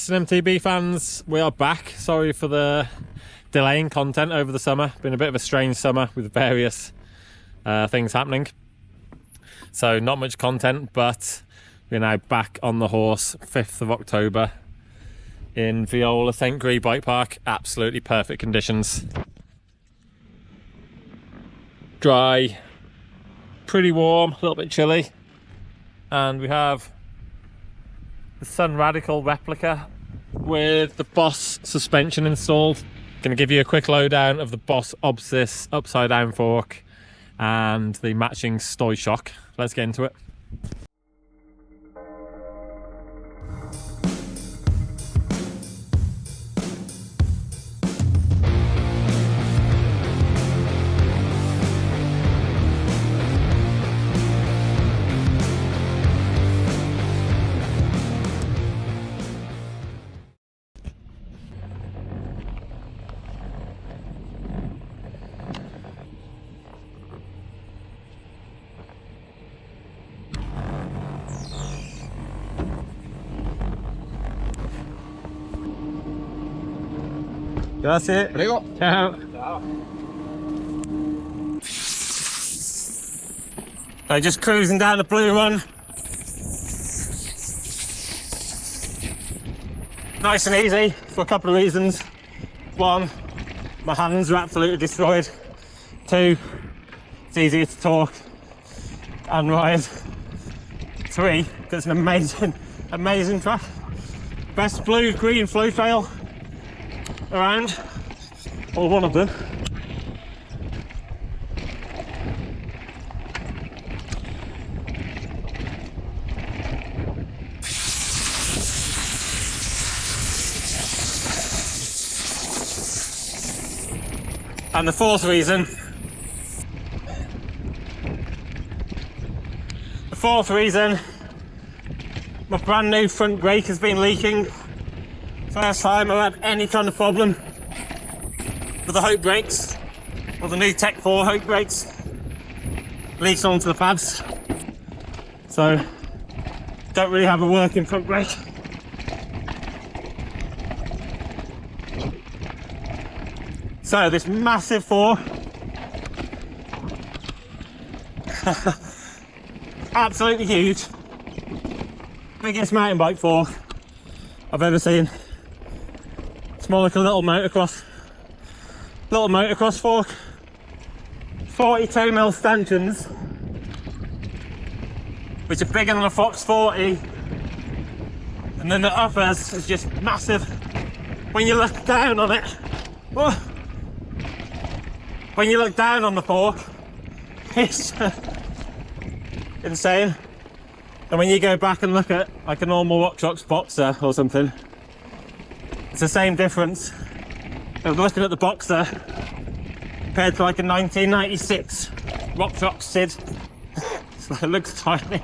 AstonMTB fans, we are back. Sorry for the delay in content over the summer. Been a bit of a strange summer with various things happening. So not much content, but we're now back on the horse, 5th of October in Vouilloz St. Gris Bike Park. Absolutely perfect conditions. Dry, pretty warm, a little bit chilly. And we have the Sunn Radical replica with the BOS suspension installed. Going to give you a quick lowdown of the BOS Obsys upside down fork and the matching Stoy shock. Let's get into it. Grazie. Prego. Ciao. Ciao. So just cruising down the blue run. Nice and easy for a couple of reasons. One, my hands are absolutely destroyed. Two, it's easier to talk and ride. Three, because it's an amazing track. Best blue-green flow trail around, or one of them. And the fourth reason, my brand new front brake has been leaking. First time I've had any kind of problem with the Hope brakes, or the new Tech 4 Hope brakes, leaks onto the pads. So, don't really have a working front brake. So this massive fork, absolutely huge, biggest mountain bike fork I've ever seen. It's more like a little motocross fork. 42mm stanchions, which are bigger than a Fox 40, and then the uppers is just massive. When you look down on it, when you look down on the fork, it's insane. And when you go back and look at like a normal RockShox Boxer or something, it's the same difference of looking at the Boxer compared to like a 1996 RockShox Sid. So it looks tiny.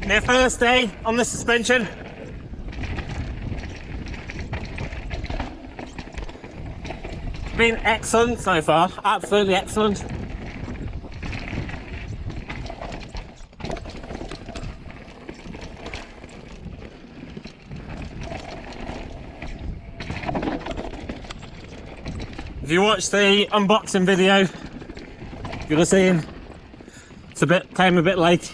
Their first day on the suspension. Been excellent so far, absolutely excellent. If you watched the unboxing video, you'll have seen came a bit late.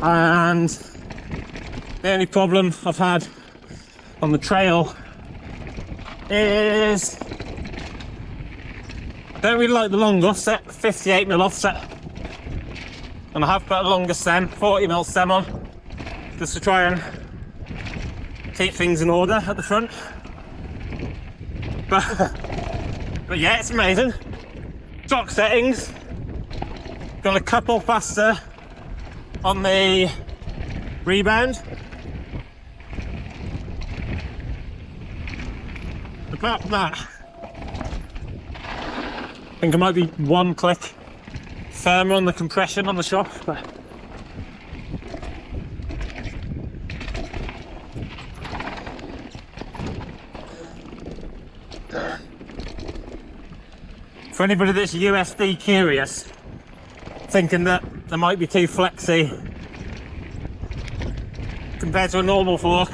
And the only problem I've had on the trail is I don't really like the long offset, 58mm offset, and I have put a longer stem, 40mm stem on, just to try and keep things in order at the front. But yeah, it's amazing. Shock settings, got a couple faster on the rebound. Apart from that, I think I might be one click firmer on the compression on the shock, but For anybody that's USD curious, thinking that they might be too flexy compared to a normal fork,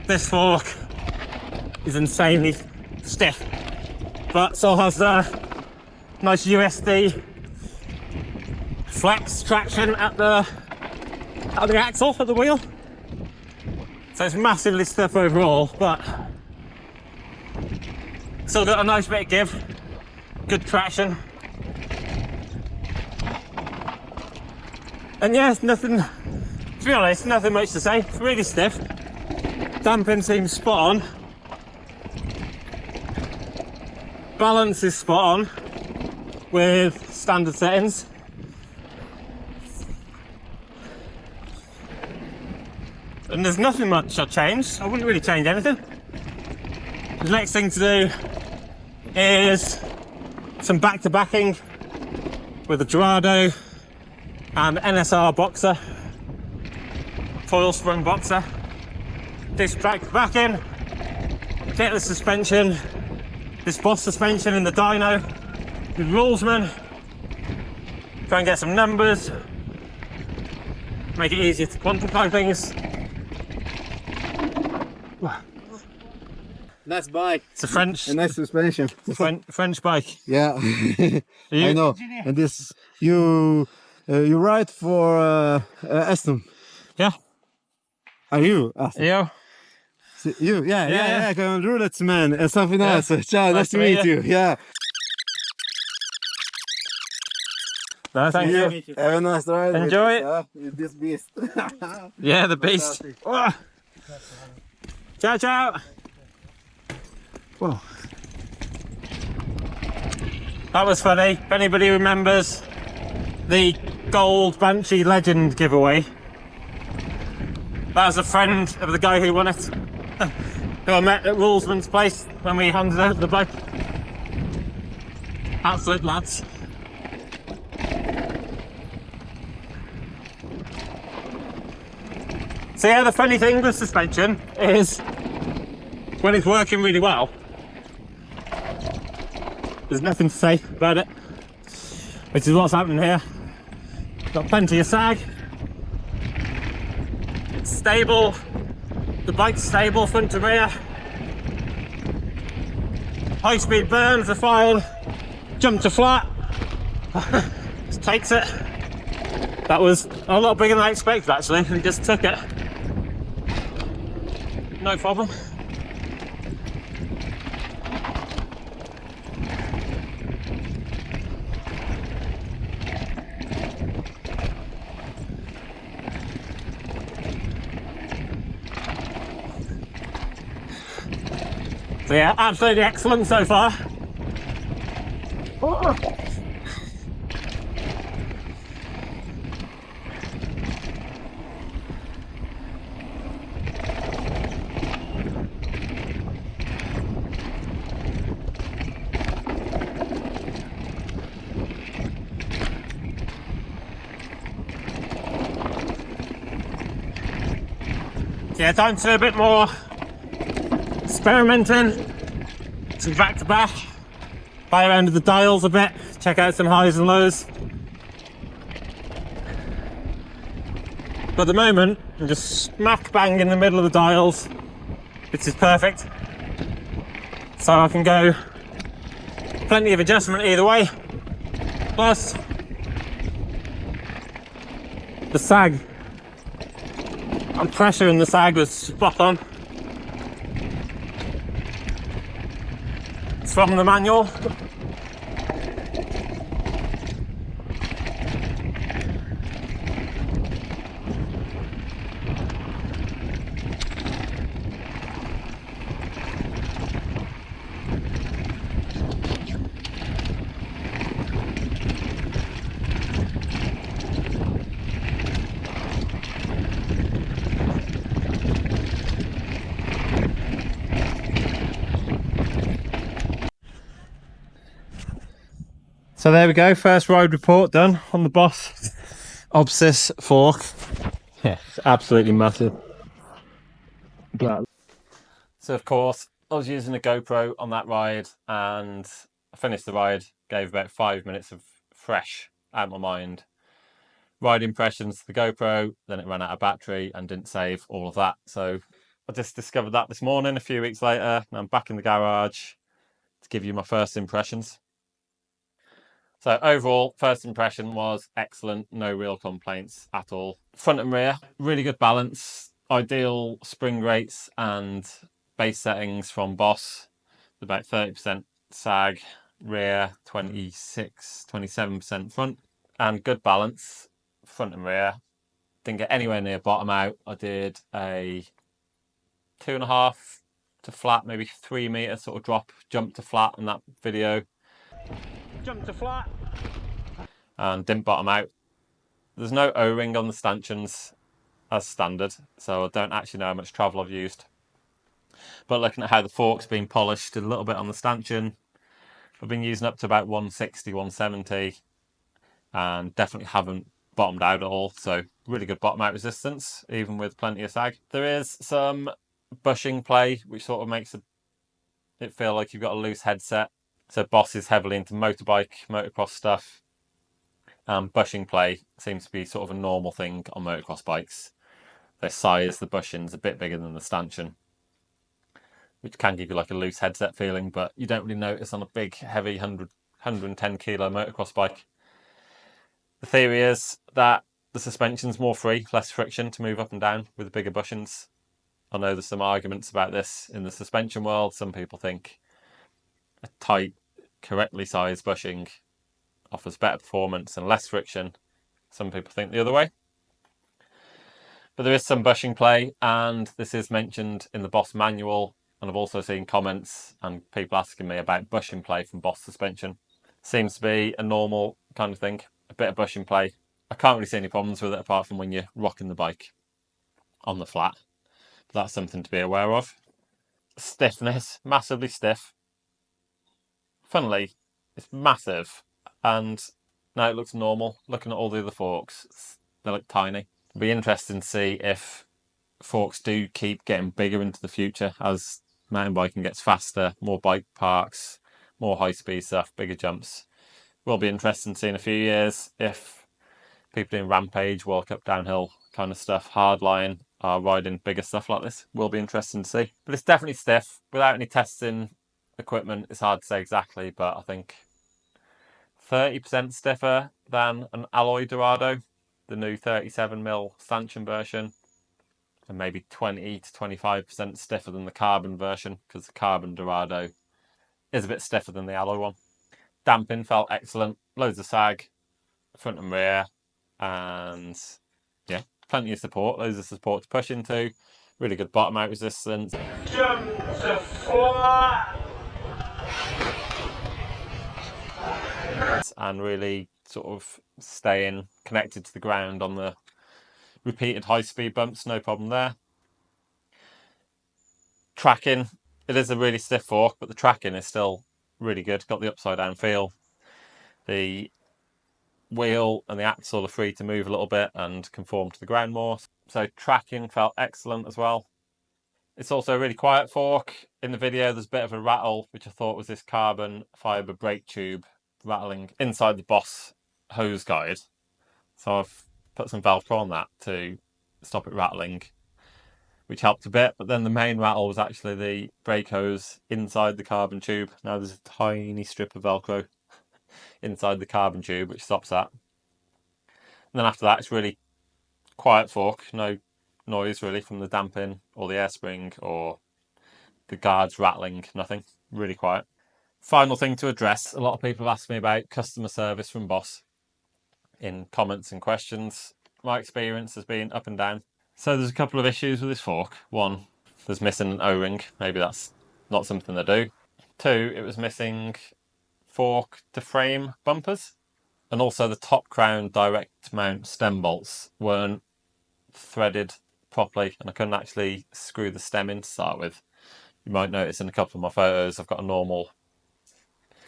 this fork is insanely stiff, but still has the nice USD flex traction at the axle of the wheel. So it's massively stiff overall, but still got a nice bit of give, good traction. And yeah, nothing, to be honest, nothing much to say. It's really stiff. Damping seems spot on. Balance is spot on with standard settings. And there's nothing much I'd change. I wouldn't really change anything. The next thing to do is some back-to-backing with a Dorado and NSR boxer, foil sprung boxer. This back-to-backing, get the suspension, this BOS suspension in the dyno with Rulesman. Try and get some numbers, make it easier to quantify things. Nice bike. It's a French. A nice suspension. French bike. Yeah, I know. And this, you ride for Aston. Yeah. Are you Aston? Yeah. You? Yeah. Going roulette, man. Something else. Ciao. Nice to meet meet you. Yeah. No, thank you. Have a nice ride. Enjoy it. With this beast. Yeah, the beast. Oh. Ciao, ciao. Whoa. That was funny. If anybody remembers the gold Banshee Legend giveaway, that was a friend of the guy who won it, who I met at Rulesman's place when we handed out the bike. Absolute lads. So yeah, the funny thing with suspension is when it's working really well, there's nothing to say about it, which is what's happening here. Got plenty of sag. It's stable. The bike's stable front to rear. High speed burns are fine. Jump to flat. Just takes it. That was a lot bigger than I expected actually. We just took it. No problem. So yeah, absolutely excellent so far. Oh. Yeah, time to do a bit more experimenting, some back to back, play around with the dials a bit, check out some highs and lows. But at the moment, I'm just smack bang in the middle of the dials, which is perfect. So I can go plenty of adjustment either way. Plus, the sag and pressure in the sag was spot on. It's from the manual. So there we go, first ride report done on the BOS Obsys fork. Yeah, it's absolutely massive. So of course, I was using a GoPro on that ride and I finished the ride, gave about 5 minutes of fresh out of my mind ride impressions to the GoPro, then it ran out of battery and didn't save all of that. So I just discovered that this morning, a few weeks later, and I'm back in the garage to give you my first impressions. So overall, first impression was excellent, no real complaints at all. Front and rear, really good balance, ideal spring rates and base settings from BOS, about 30% sag, rear 26, 27% front, and good balance, front and rear. Didn't get anywhere near bottom out. I did a 2.5 to flat, maybe 3 meter sort of drop, jump to flat in that video. Jump to flat. And didn't bottom out. There's no O-ring on the stanchions as standard, so I don't actually know how much travel I've used. But looking at how the fork's been polished a little bit on the stanchion, I've been using up to about 160, 170, and definitely haven't bottomed out at all. So really good bottom out resistance, even with plenty of sag. There is some bushing play, which sort of makes it feel like you've got a loose headset. So BOS is heavily into motorbike, motocross stuff. Bushing play seems to be sort of a normal thing on motocross bikes. Their size, the bushing's a bit bigger than the stanchion, which can give you like a loose headset feeling, but you don't really notice on a big, heavy 110 kilo motocross bike. The theory is that the suspension's more free, less friction to move up and down with the bigger bushings. I know there's some arguments about this in the suspension world. Some people think a tight, correctly sized bushing offers better performance and less friction. Some people think the other way. But there is some bushing play, and this is mentioned in the BOS manual, and I've also seen comments and people asking me about bushing play from BOS suspension. Seems to be a normal kind of thing, a bit of bushing play. I can't really see any problems with it apart from when you're rocking the bike on the flat. But that's something to be aware of. Stiffness, massively stiff. Funnily, it's massive, and now it looks normal. Looking at all the other forks, they look tiny. It'll be interesting to see if forks do keep getting bigger into the future as mountain biking gets faster, more bike parks, more high-speed stuff, bigger jumps. Will be interesting to see in a few years if people doing Rampage, World Cup downhill kind of stuff, hardline, are riding bigger stuff like this. Will be interesting to see. But it's definitely stiff. Without any testing equipment, it's hard to say exactly, but I think 30% stiffer than an alloy Dorado, the new 37mm stanchion version, and maybe 20 to 25% stiffer than the carbon version, because the carbon Dorado is a bit stiffer than the alloy one. Damping felt excellent, loads of sag, front and rear, and yeah, plenty of support, loads of support to push into, really good bottom out resistance. Jump to flat! And really sort of staying connected to the ground on the repeated high-speed bumps, no problem there. Tracking, it is a really stiff fork, but the tracking is still really good. Got the upside down feel. The wheel and the axle are free to move a little bit and conform to the ground more. So tracking felt excellent as well. It's also a really quiet fork. In the video, there's a bit of a rattle, which I thought was this carbon fibre brake tube rattling inside the BOS hose guide. So I've put some Velcro on that to stop it rattling, which helped a bit. But then the main rattle was actually the brake hose inside the carbon tube. Now there's a tiny strip of Velcro inside the carbon tube, which stops that. And then after that, it's really quiet fork, no noise really from the damping or the air spring or the guards rattling, nothing, really quiet. Final thing to address, a lot of people have asked me about customer service from BOS in comments and questions. My experience has been up and down. So there's a couple of issues with this fork. One, there's missing an O-ring, maybe that's not something they do. Two, it was missing fork to frame bumpers. And also the top crown direct mount stem bolts weren't threaded properly, and I couldn't actually screw the stem in to start with. You might notice in a couple of my photos I've got a normal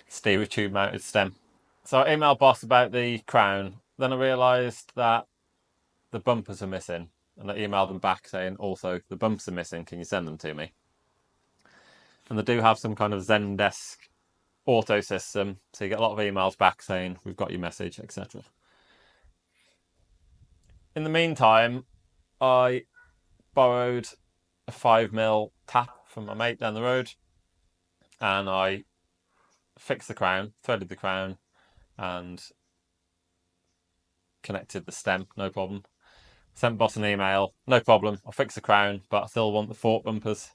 stereo tube mounted stem. So I emailed BOS about the crown, then I realised that the bumpers are missing, and I emailed them back saying also the bumpers are missing, can you send them to me? And they do have some kind of Zendesk auto system, so you get a lot of emails back saying we've got your message, etc. In the meantime, I borrowed a 5mm tap from my mate down the road, and I fixed the crown, threaded the crown, and connected the stem, no problem. Sent boss an email, no problem, I'll fix the crown, but I still want the fork bumpers.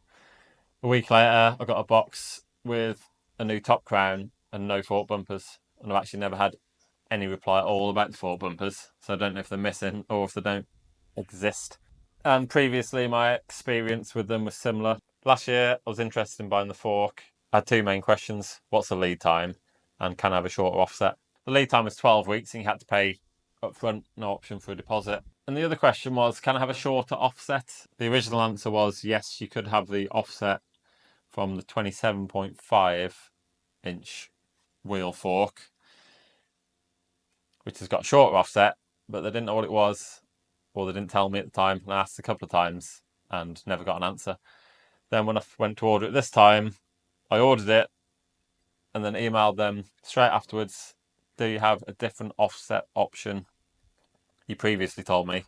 A week later, I got a box with a new top crown and no fork bumpers, and I've actually never had any reply at all about the fork bumpers, so I don't know if they're missing or if they don't exist. And previously, my experience with them was similar. Last year, I was interested in buying the fork. I had two main questions: what's the lead time, and can I have a shorter offset? The lead time was 12 weeks, and you had to pay upfront, no option for a deposit. And the other question was, can I have a shorter offset? The original answer was yes, you could have the offset from the 27.5-inch wheel fork, which has got a shorter offset, but they didn't know what it was, or they didn't tell me at the time, and I asked a couple of times and never got an answer. Then when I went to order it this time, I ordered it and then emailed them straight afterwards, do you have a different offset option? You previously told me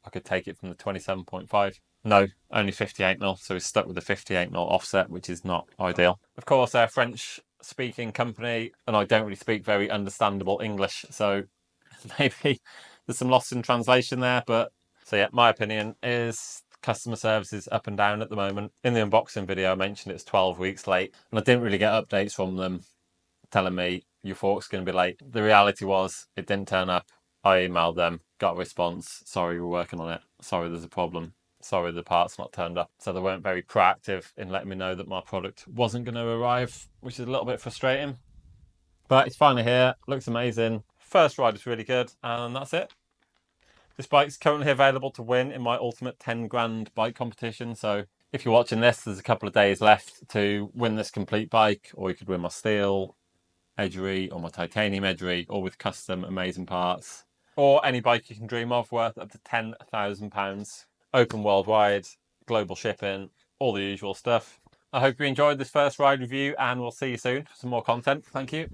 I could take it from the 27.5. No, only 58mm, so it's stuck with the 58mm offset, which is not ideal. Of course, they're a French-speaking company, and I don't really speak very understandable English, so maybe there's some loss in translation there. But so yeah, my opinion is customer service is up and down at the moment. In the unboxing video, I mentioned it's 12 weeks late, and I didn't really get updates from them telling me your fork's going to be late. The reality was it didn't turn up. I emailed them, got a response, sorry, we're working on it, sorry, there's a problem, sorry, the part's not turned up. So they weren't very proactive in letting me know that my product wasn't going to arrive, which is a little bit frustrating. But it's finally here, looks amazing. First ride was really good, and that's it. This bike's currently available to win in my ultimate 10 grand bike competition, so if you're watching this, there's a couple of days left to win this complete bike, or you could win my steel edgery or my titanium edgery, or with custom amazing parts, or any bike you can dream of worth up to £10,000. Open worldwide, global shipping, all the usual stuff. I hope you enjoyed this first ride review, and we'll see you soon for some more content. Thank you.